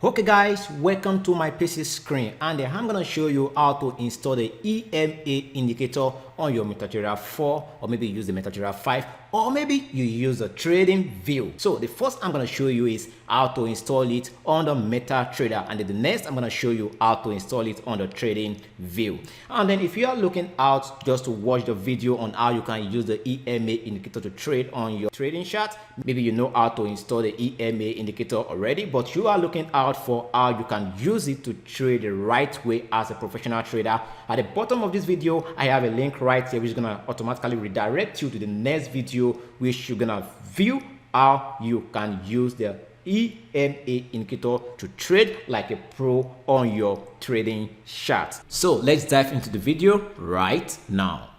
Okay guys, welcome to my PC screen, and I'm going to show you how to install the EMA indicator on your MetaTrader 4, or maybe you use the MetaTrader 5, or maybe you use the TradingView. So the first I'm going to show you is how to install it on the MetaTrader, and then the next I'm going to show you how to install it on the TradingView. And then if you are looking out just to watch the video on how you can use the EMA indicator to trade on your trading chart, maybe you know how to install the EMA indicator already, but you are looking out for how you can use it to trade the right way as a professional trader. At the bottom of this video, I have a link right here which is gonna automatically redirect you to the next video, which you're gonna view how you can use the EMA indicator to trade like a pro on your trading chart. So let's dive into the video right now.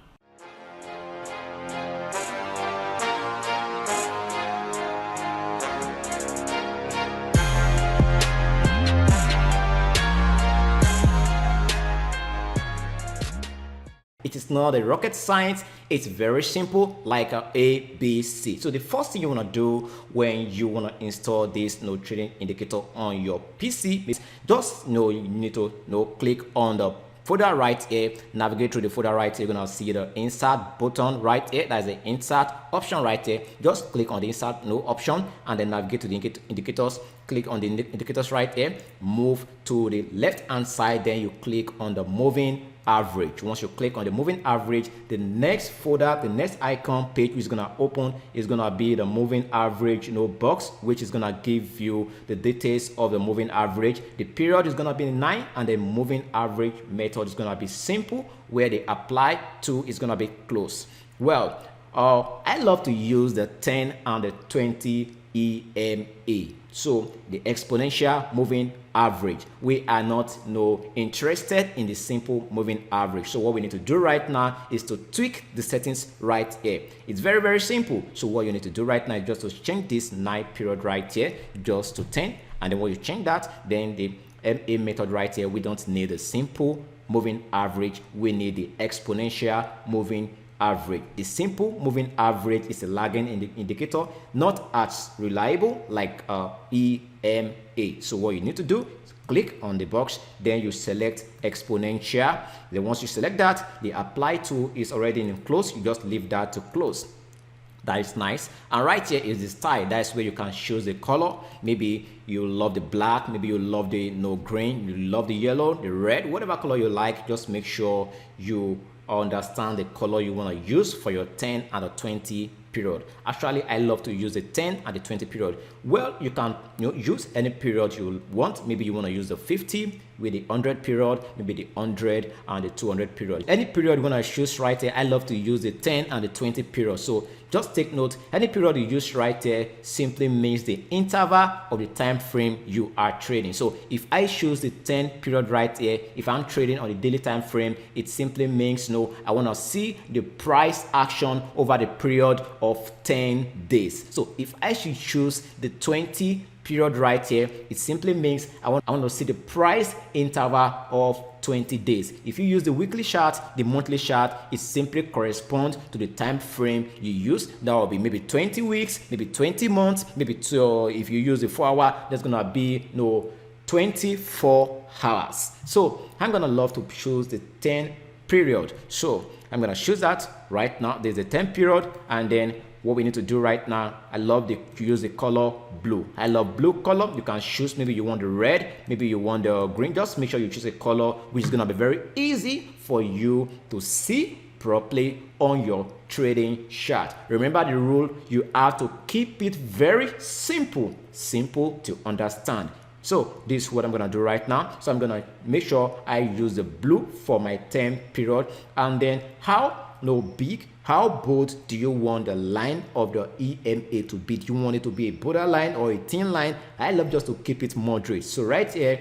It is not a rocket science. It's very simple, like a ABC. So the first thing you want to do when you want to install this trading indicator on your PC is just you need to click on the folder right here, navigate through the folder right here. You're gonna see the insert button right here. That's the insert option right here. Just click on the insert option and then navigate to the indicators. Click on the indicators right here, move to the left hand side, then you click on the moving average. Once you click on the moving average, the next folder, the next icon page is gonna open is gonna be the moving average box, which is gonna give you the details of the moving average. The period is gonna be 9, and the moving average method is gonna be simple, where the apply to is gonna be close. Well, I love to use the 10 and the 20 EMA. So the exponential moving average. We are not interested in the simple moving average. So what we need to do right now is to tweak the settings right here. It's very, very simple. So what you need to do right now is just to change this night period right here just to 10. And then when you change that, then the MA method right here, we don't need the simple moving average. We need the exponential moving average. The simple moving average is a lagging indicator, not as reliable like EMA. So what you need to do is click on the box, then you select exponential. Then once you select that, the apply to is already in close. You just leave that to close. That is nice. And right here is the style. That's where you can choose the color. Maybe you love the black, maybe you love the green, you love the yellow, the red, whatever color you like. Just make sure you understand the color you want to use for your 10 and the 20 period. Actually, I love to use the 10 and the 20 period. Well, you can use any period you want. Maybe you want to use the 50 with the 100 period, maybe the 100 and the 200 period. Any period you want to choose right here, I love to use the 10 and the 20 period. So just take note, any period you use right there simply means the interval of the time frame you are trading. So if I choose the 10 period right here, if I'm trading on the daily time frame, it simply means I want to see the price action over the period of 10 days. So if I should choose the 20 period right here, it simply means I want to see the price interval of 20 days. If you use the weekly chart, the monthly chart, it simply corresponds to the time frame you use. That will be maybe 20 weeks, maybe 20 months, maybe if you use the 4-hour, that's gonna be 24 hours. So I'm gonna love to choose the 10 period. So I'm gonna choose that right now. There's a 10 period, and then what we need to do right now, I love to use the color blue. I love blue color. You can choose, maybe you want the red, maybe you want the green. Just make sure you choose a color which is gonna be very easy for you to see properly on your trading chart. Remember the rule, you have to keep it very simple to understand. So this is what I'm gonna do right now. So I'm gonna make sure I use the blue for my 10 period, and then how big, how bold do you want the line of the EMA to be? Do you want it to be a borderline or a thin line? I love just to keep it moderate. So right here,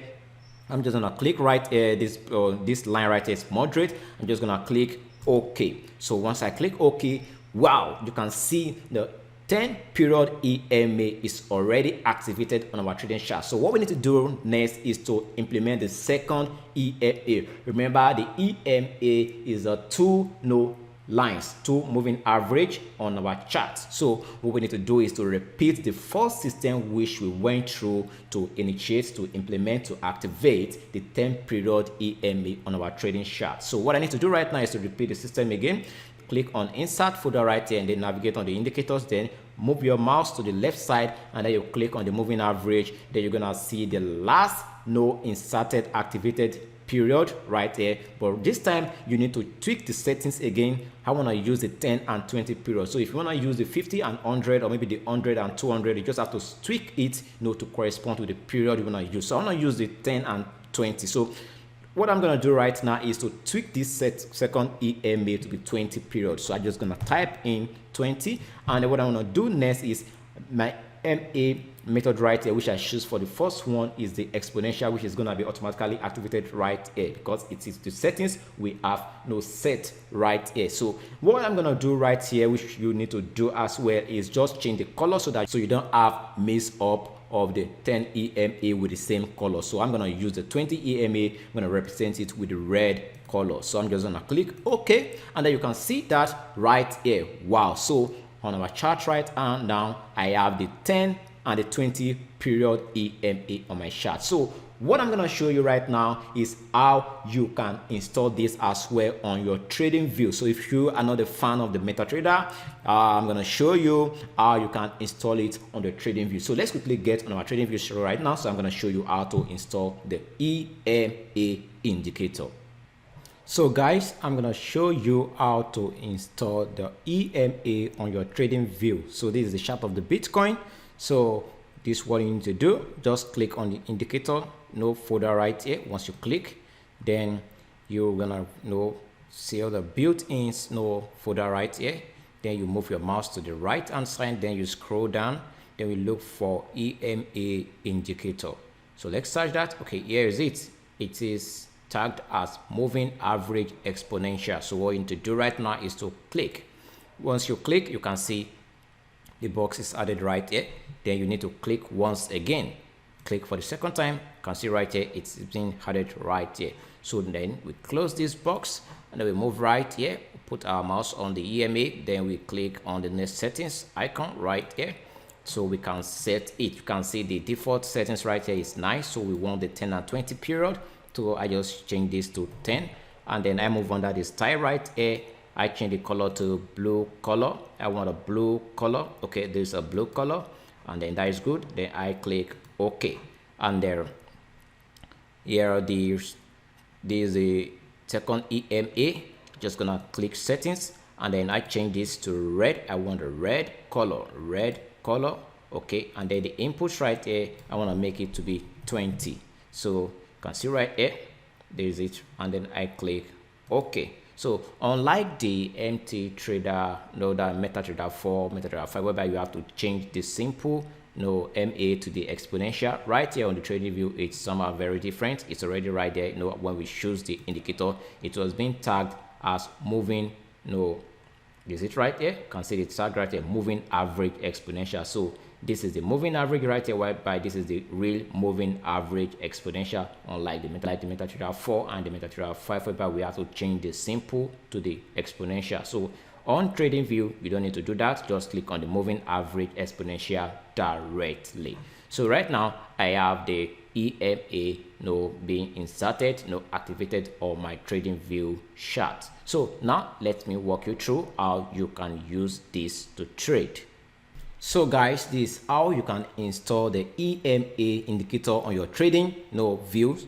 I'm just gonna click right here, this line right here is moderate. I'm just gonna click OK. So once I click OK, wow, you can see the 10 period EMA is already activated on our trading chart. So what we need to do next is to implement the second EMA. Remember, the EMA is a 2 lines, 2 moving average on our chart. So what we need to do is to repeat the first system which we went through to initiate, to implement, to activate the 10-period EMA on our trading chart. So what I need to do right now is to repeat the system again. Click on insert folder right here and then navigate on the indicators, then move your mouse to the left side and then you click on the moving average. Then you're gonna see the last no inserted activated period right here, but this time you need to tweak the settings again. I want to use the 10 and 20 period. So if you want to use the 50 and 100 or maybe the 100 and 200, you just have to tweak it, to correspond to the period you want to use. So I want to use the 10 and 20. So what I'm going to do right now is to tweak this second EMA to be 20 period. So I'm just going to type in 20, and then what I'm going to do next is my MA method right here, which I choose for the first one is the exponential, which is going to be automatically activated right here because it is the settings we have set right here. So what I'm going to do right here, which you need to do as well, is just change the color so you don't have mix up of the 10 EMA with the same color. So I'm going to use the 20 EMA. I'm going to represent it with the red color. So I'm just going to click OK, and then you can see that right here. Wow. So on our chart right and now I have the 10 and the 20 period EMA on my chart. So what I'm going to show you right now is how you can install this as well on your TradingView. So if you are not a fan of the MetaTrader, I'm going to show you how you can install it on the TradingView. So let's quickly get on our TradingView show right now. So I'm going to show you how to install the EMA indicator. So guys, I'm going to show you how to install the EMA on your TradingView. So this is the chart of the Bitcoin. So this is what you need to do. Just click on the indicator, no folder right here. Once you click, then you're gonna see all the built-ins, no folder right here. Then you move your mouse to the right hand side, then you scroll down, then we look for EMA indicator. So let's search that. Okay, here is it. It is tagged as moving average exponential. So what you need to do right now is to click. Once you click, you can see the box is added right here. Then you need to click once again. Click for the second time. You can see right here it's been added right here. So then we close this box and then we move right here, put our mouse on the EMA, then we click on the next settings icon right here, so we can set it. You can see the default settings right here is nice, so we want the 10 and 20 period. So I just change this to 10, and then I move under the style right here. I change the color to blue color. I want a blue color. Okay, there's a blue color, and then that is good. Then I click OK, and there here this is the second EMA. Just gonna click settings, and then I change this to red. I want a red color. Okay, and then the inputs right here, I want to make it to be 20. So you can see right here, there's it, and then I click OK. So unlike the MetaTrader, the MetaTrader 4, MetaTrader 5, whereby you have to change the simple MA to the exponential, right here on the TradingView, it's somehow very different. It's already right there. When we choose the indicator, it was being tagged as moving. Is it right here? You can see the tag right here, moving average exponential. So this is the moving average right here, whereby this is the real moving average exponential, unlike the MetaTrader 4 and the MetaTrader 5, whereby we have to change the simple to the exponential. So on TradingView, you don't need to do that. Just click on the moving average exponential directly. So right now, I have the EMA being inserted, activated on my TradingView chart. So now let me walk you through how you can use this to trade. So guys, this is how you can install the EMA indicator on your trading views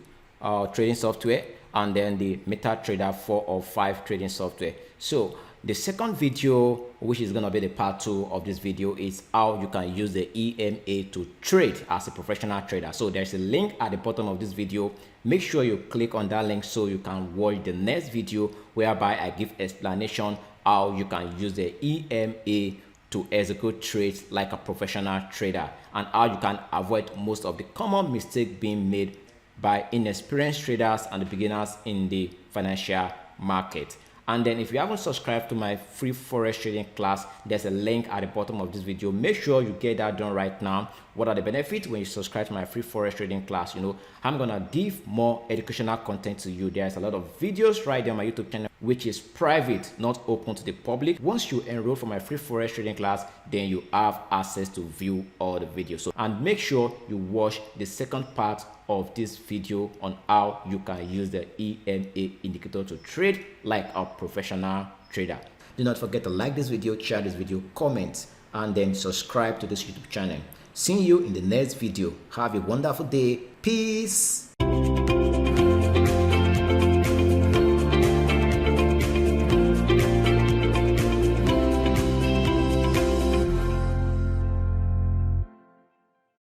trading software, and then the MetaTrader 4 or 5 trading software. So the second video, which is going to be the part 2 of this video, is how you can use the EMA to trade as a professional trader. So there's a link at the bottom of this video. Make sure you click on that link so you can watch the next video, whereby I give explanation how you can use the EMA to execute trades like a professional trader, and how you can avoid most of the common mistakes being made by inexperienced traders and the beginners in the financial market. And then if you haven't subscribed to my free forex trading class, there's a link at the bottom of this video. Make sure you get that done right now. What are the benefits when you subscribe to my free forex trading class? You know, I'm gonna give more educational content to you. There's a lot of videos right there on my YouTube channel, which is private, not open to the public. Once you enroll for my free forex trading class, then you have access to view all the videos. So, and make sure you watch the second part of this video on how you can use the EMA indicator to trade like a professional trader. Do not forget to like this video, share this video, comment, and then subscribe to this YouTube channel. See you in the next video. Have a wonderful day. Peace.